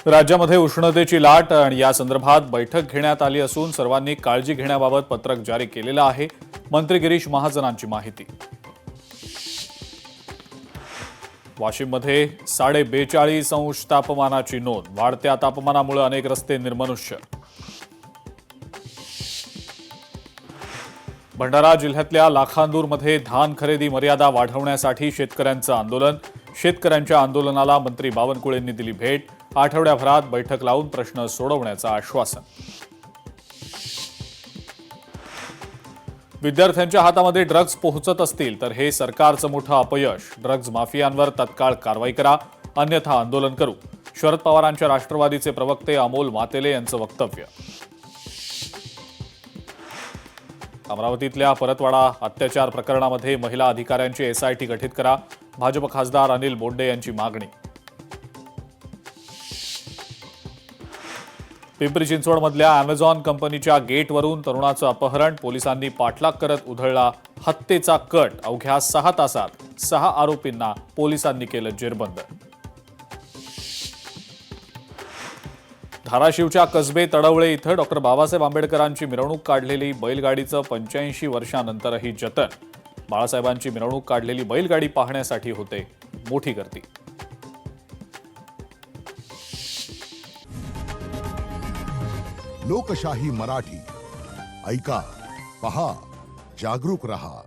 राज्यामध्ये उष्णतेची लाट आणि या संदर्भात बैठक घेण्यात आली असून सर्वांनी काळजी घेण्याबाबत पत्रक जारी केलेलं आहे। मंत्री गिरीश महाजनांची माहिती। वाशिममध्ये 42.5 अंश तापमानाची नोंद। वाढत्या तापमानामुळे अनेक रस्ते निर्मनुष्य। भंडारा जिल्ह्यातल्या लाखांदूरमध्ये धान खरेदी मर्यादा वाढवण्यासाठी शेतकऱ्यांचं आंदोलन। शेतकऱ्यांच्या आंदोलनाला मंत्री बावनकुळेंनी दिली भेट। आठवड्याभरात बैठक लावून प्रश्न सोडवण्याचं आश्वासन। विद्यार्थ्यांच्या हातामध्ये ड्रग्ज पोहोचत असतील तर हे सरकारचं मोठं अपयश। ड्रग्ज माफियांवर तत्काळ कारवाई करा, अन्यथा आंदोलन करू। शरद पवारांच्या राष्ट्रवादीचे प्रवक्ते अमोल मातेले यांचं वक्तव्य। अमरावतीतल्या परतवाडा अत्याचार प्रकरणामध्ये महिला अधिकाऱ्यांची एसआयटी गठीत करा। भाजप खासदार अनिल बोंडे यांची मागणी। पिंपरी चिंचवडमधल्या अॅमेझॉन कंपनीच्या गेटवरून तरुणाचं अपहरण। पोलिसांनी पाठलाग करत उधळला हत्येचा कट। अवघ्या 6 तासात 6 आरोपींना पोलिसांनी केलं जेरबंद। धाराशिवच्या कसबे तडवळे इथं डॉक्टर बाबासाहेब आंबेडकरांची मिरवणूक काढलेली बैलगाडीचं 85 वर्षांनंतरही जतन। बाळासाहेबांची मिरवणूक काढलेली बैलगाडी पाहण्यासाठी होते मोठी गर्दी। लोकशाही मराठी ऐका, पहा, जागरूक रहा।